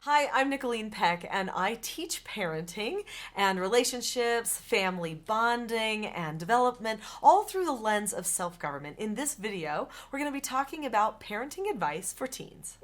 Hi, I'm Nicolene Peck, and I teach parenting and relationships, family bonding, and development, all through the lens of self-government. In this video, we're going to be talking about parenting advice for teens.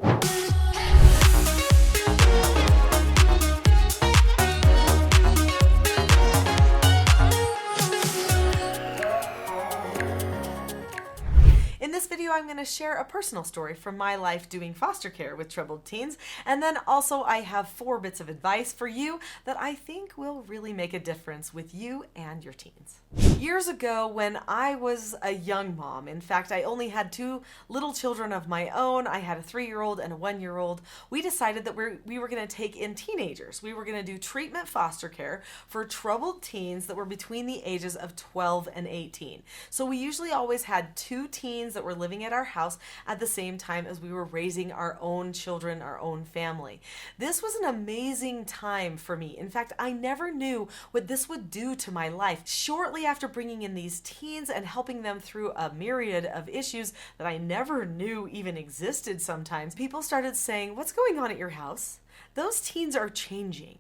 In this video, I'm going to share a personal story from my life doing foster care with troubled teens, and then also I have 4 bits of advice for you that I think will really make a difference with you and your teens. Years ago, when I was a young mom, in fact, I only had 2 little children of my own. I had a 3-year-old and a 1-year-old. We decided that we were going to take in teenagers. We were going to do treatment foster care for troubled teens that were between the ages of 12 and 18. So we usually always had 2 teens that were living at our house at the same time as we were raising our own children, our own family. This was an amazing time for me. In fact, I never knew what this would do to my life. Shortly after bringing in these teens and helping them through a myriad of issues that I never knew even existed sometimes, people started saying, "What's going on at your house? Those teens are changing.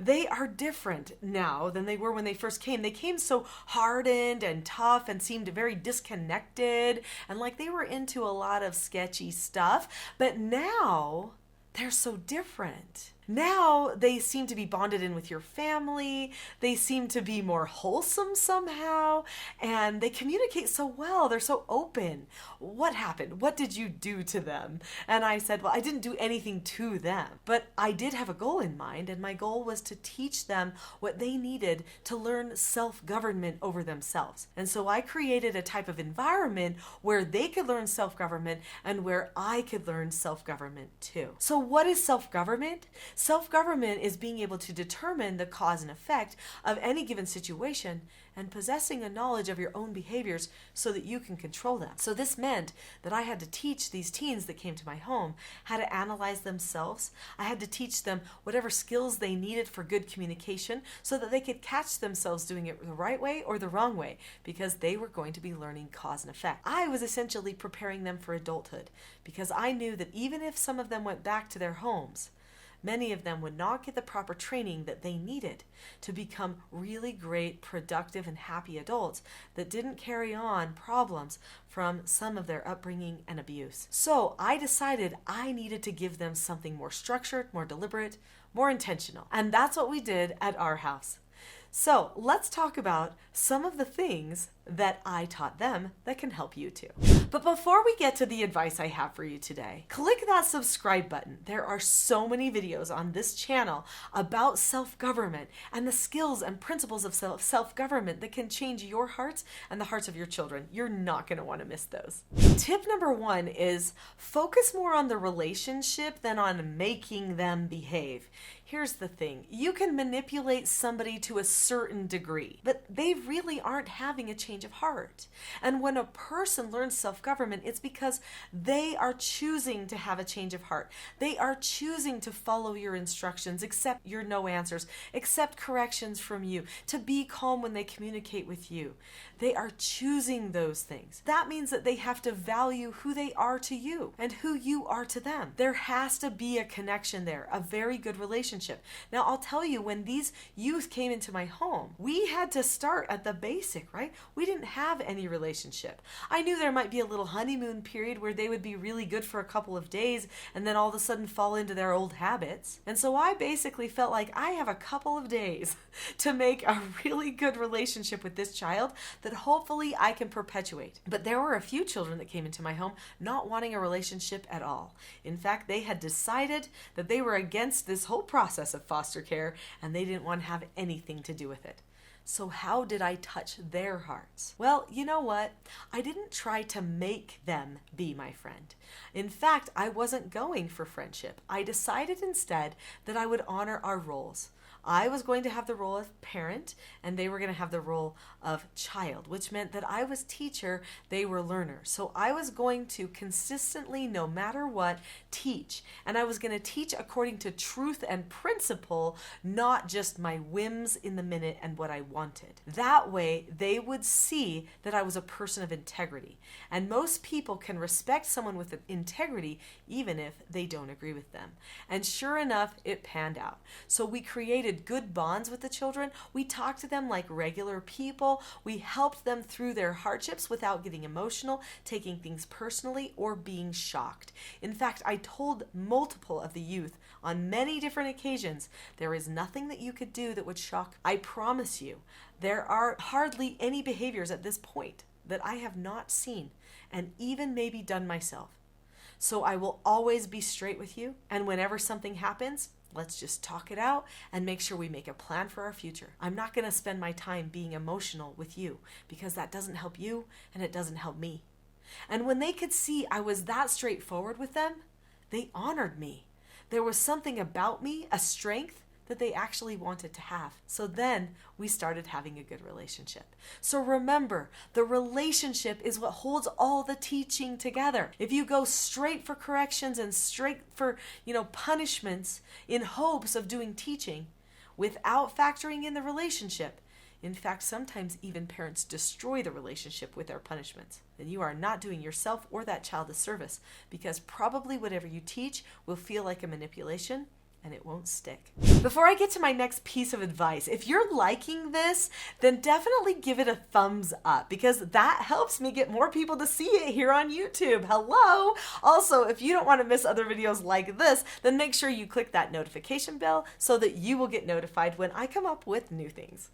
They are different now than they were when they first came. They came so hardened and tough and seemed very disconnected and like they were into a lot of sketchy stuff. But now they're so different. Now they seem to be bonded in with your family. They seem to be more wholesome somehow, and they communicate so well. They're so open. What happened? What did you do to them?" And I said, well, I didn't do anything to them, but I did have a goal in mind, and my goal was to teach them what they needed to learn self-government over themselves. And so I created a type of environment where they could learn self-government and where I could learn self-government too. So what is self-government? Self-government is being able to determine the cause and effect of any given situation and possessing a knowledge of your own behaviors so that you can control them. So this meant that I had to teach these teens that came to my home how to analyze themselves. I had to teach them whatever skills they needed for good communication so that they could catch themselves doing it the right way or the wrong way, because they were going to be learning cause and effect. I was essentially preparing them for adulthood because I knew that even if some of them went back to their homes, many of them would not get the proper training that they needed to become really great, productive, and happy adults that didn't carry on problems from some of their upbringing and abuse. So I decided I needed to give them something more structured, more deliberate, more intentional. And that's what we did at our house. So let's talk about some of the things that I taught them that can help you too. But before we get to the advice I have for you today, click that subscribe button. There are so many videos on this channel about self-government and the skills and principles of self-government that can change your hearts and the hearts of your children. You're not going to want to miss those. Tip number 1 is focus more on the relationship than on making them behave. Here's the thing. You can manipulate somebody to a certain degree, but they really aren't having a change of heart. And when a person learns self-government, it's because they are choosing to have a change of heart. They are choosing to follow your instructions, accept your no answers, accept corrections from you, to be calm when they communicate with you. They are choosing those things. That means that they have to value who they are to you and who you are to them. There has to be a connection there, a very good relationship. Now, I'll tell you, when these youth came into my home, we had to start at the basic, right? We didn't have any relationship. I knew there might be a little honeymoon period where they would be really good for a couple of days and then all of a sudden fall into their old habits. And so I basically felt like I have a couple of days to make a really good relationship with this child that hopefully I can perpetuate. But there were a few children that came into my home not wanting a relationship at all. In fact, they had decided that they were against this whole process of foster care and they didn't want to have anything to do with it. So how did I touch their hearts? Well, you know what? I didn't try to make them be my friend. In fact, I wasn't going for friendship. I decided instead that I would honor our roles. I was going to have the role of parent, and they were going to have the role of child, which meant that I was teacher, they were learner. So I was going to consistently, no matter what, teach. And I was going to teach according to truth and principle, not just my whims in the minute and what I wanted. That way, they would see that I was a person of integrity. And most people can respect someone with integrity even if they don't agree with them. And sure enough, it panned out. So we created good bonds with the children. We talked to them like regular people. We helped them through their hardships without getting emotional, taking things personally, or being shocked. In fact, I told multiple of the youth on many different occasions, there is nothing that you could do that would shock. I promise you, there are hardly any behaviors at this point that I have not seen and even maybe done myself. So I will always be straight with you, and whenever something happens, let's just talk it out and make sure we make a plan for our future. I'm not going to spend my time being emotional with you because that doesn't help you and it doesn't help me. And when they could see I was that straightforward with them, they honored me. There was something about me, a strength, that they actually wanted to have. So then we started having a good relationship. So remember, the relationship is what holds all the teaching together. If you go straight for corrections and straight for, punishments in hopes of doing teaching without factoring in the relationship, in fact, sometimes even parents destroy the relationship with their punishments. Then you are not doing yourself or that child a service, because probably whatever you teach will feel like a manipulation and it won't stick. Before I get to my next piece of advice, if you're liking this, then definitely give it a thumbs up, because that helps me get more people to see it here on YouTube. Hello! Also, if you don't want to miss other videos like this, then make sure you click that notification bell so that you will get notified when I come up with new things.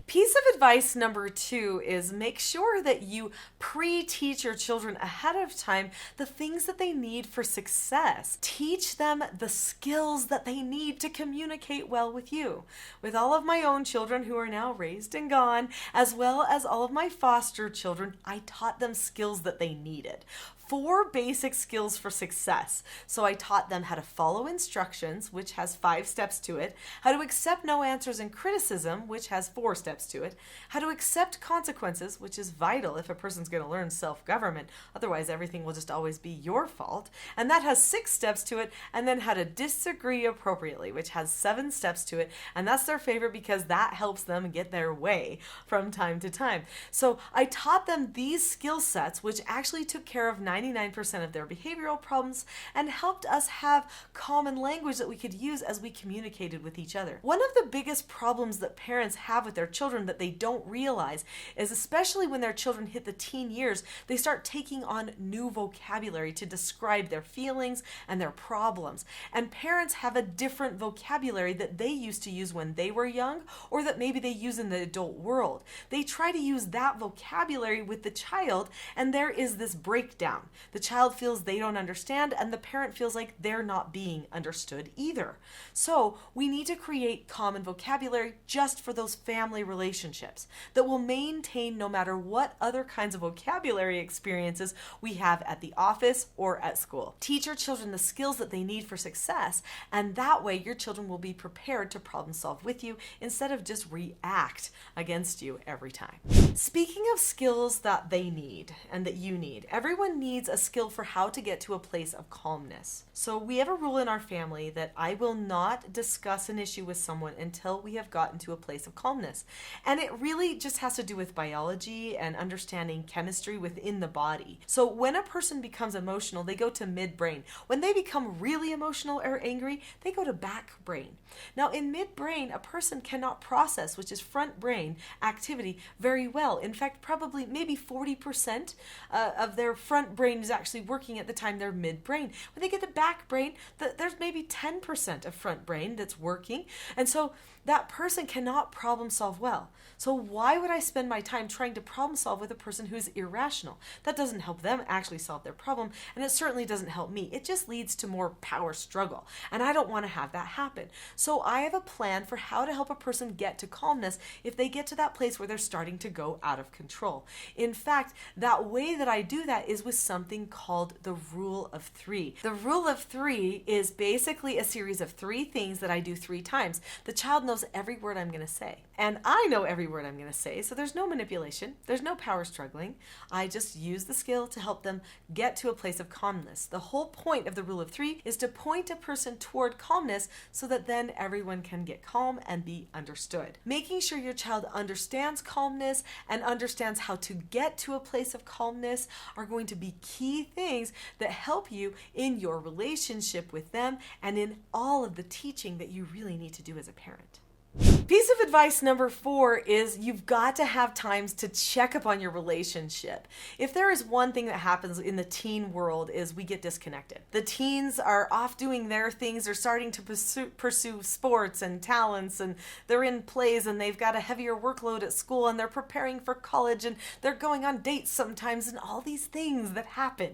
Piece of advice number 2 is make sure that you pre-teach your children ahead of time the things that they need for success. Teach them the skills that they need to communicate well with you. With all of my own children who are now raised and gone, as well as all of my foster children, I taught them skills that they needed. 4 basic skills for success. So I taught them how to follow instructions, which has 5 steps to it, how to accept no answers and criticism, which has 4 steps to it, how to accept consequences, which is vital if a person's going to learn self-government, otherwise everything will just always be your fault, and that has 6 steps to it, and then how to disagree appropriately, which has 7 steps to it, and that's their favorite because that helps them get their way from time to time. So I taught them these skill sets, which actually took care of 99% of their behavioral problems and helped us have common language that we could use as we communicated with each other. One of the biggest problems that parents have with their children that they don't realize is, especially when their children hit the teen years, they start taking on new vocabulary to describe their feelings and their problems. And parents have a different vocabulary that they used to use when they were young, or that maybe they use in the adult world. They try to use that vocabulary with the child, and there is this breakdown. The child feels they don't understand, and the parent feels like they're not being understood either. So we need to create common vocabulary just for those family relationships that will maintain no matter what other kinds of vocabulary experiences we have at the office or at school. Teach your children the skills that they need for success, and that way your children will be prepared to problem solve with you instead of just react against you every time. Speaking of skills that they need and that you need, everyone needs a skill for how to get to a place of calmness. So we have a rule in our family that I will not discuss an issue with someone until we have gotten to a place of calmness. And it really just has to do with biology and understanding chemistry within the body. So when a person becomes emotional, they go to midbrain. When they become really emotional or angry, they go to back brain. Now in midbrain, a person cannot process, which is front brain activity, very well. In fact, probably maybe 40% of their front brain is actually working at the time they're midbrain. When they get to back brain, there's maybe 10% of front brain that's working. And so that person cannot problem solve well. So why would I spend my time trying to problem solve with a person who's irrational? That doesn't help them actually solve their problem, and it certainly doesn't help me. It just leads to more power struggle, and I don't want to have that happen. So I have a plan for how to help a person get to calmness if they get to that place where they're starting to go go out of control. In fact, that way that I do that is with something called the rule of three. The rule of three is basically a series of 3 things that I do 3 times. The child knows every word I'm going to say, and I know every word I'm going to say, so there's no manipulation, there's no power struggling. I just use the skill to help them get to a place of calmness. The whole point of the rule of 3 is to point a person toward calmness so that then everyone can get calm and be understood. Making sure your child understands calmness and understands how to get to a place of calmness are going to be key things that help you in your relationship with them and in all of the teaching that you really need to do as a parent. Piece of advice number 4 is you've got to have times to check up on your relationship. If there is one thing that happens in the teen world is we get disconnected. The teens are off doing their things, they're starting to pursue sports and talents, and they're in plays, and they've got a heavier workload at school, and they're preparing for college, and they're going on dates sometimes, and all these things that happen,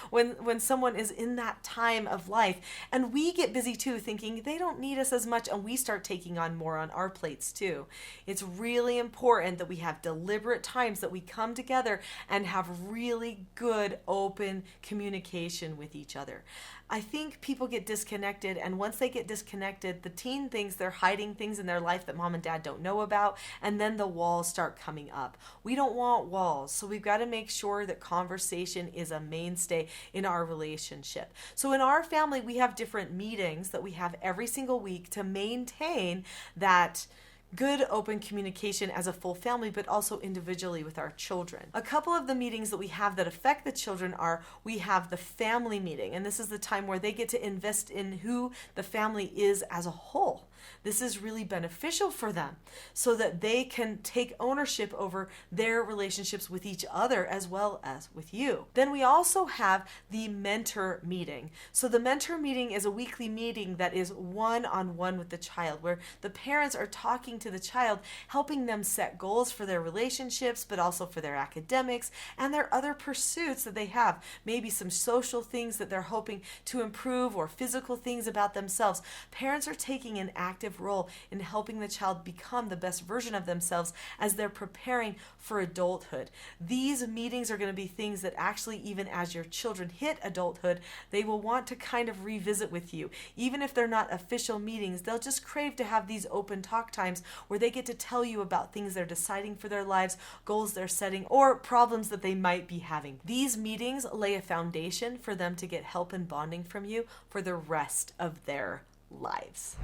when someone is in that time of life. And we get busy too, thinking they don't need us as much, and we start taking on more on our plates too. It's really important that we have deliberate times that we come together and have really good open communication with each other. I think people get disconnected, and once they get disconnected, the teen thinks they're hiding things in their life that mom and dad don't know about, and then the walls start coming up. We don't want walls, so we've got to make sure that conversation is a mainstay in our relationship. So in our family, we have different meetings that we have every single week to maintain that good open communication as a full family, but also individually with our children. A couple of the meetings that we have that affect the children are, we have the family meeting, and this is the time where they get to invest in who the family is as a whole. This is really beneficial for them so that they can take ownership over their relationships with each other as well as with you. Then we also have the mentor meeting. So the mentor meeting is a weekly meeting that is one-on-one with the child, where the parents are talking to the child, helping them set goals for their relationships, but also for their academics and their other pursuits that they have. Maybe some social things that they're hoping to improve, or physical things about themselves. Parents are taking an active role in helping the child become the best version of themselves as they're preparing for adulthood. These meetings are going to be things that actually, even as your children hit adulthood, they will want to kind of revisit with you. Even if they're not official meetings, they'll just crave to have these open talk times where they get to tell you about things they're deciding for their lives, goals they're setting, or problems that they might be having. These meetings lay a foundation for them to get help and bonding from you for the rest of their lives.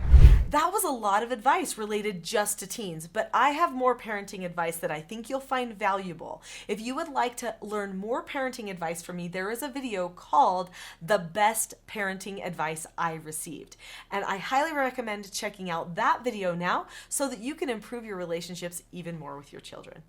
That was a lot of advice related just to teens, but I have more parenting advice that I think you'll find valuable. If you would like to learn more parenting advice from me, there is a video called The Best Parenting Advice I Received. And I highly recommend checking out that video now so that you can improve your relationships even more with your children.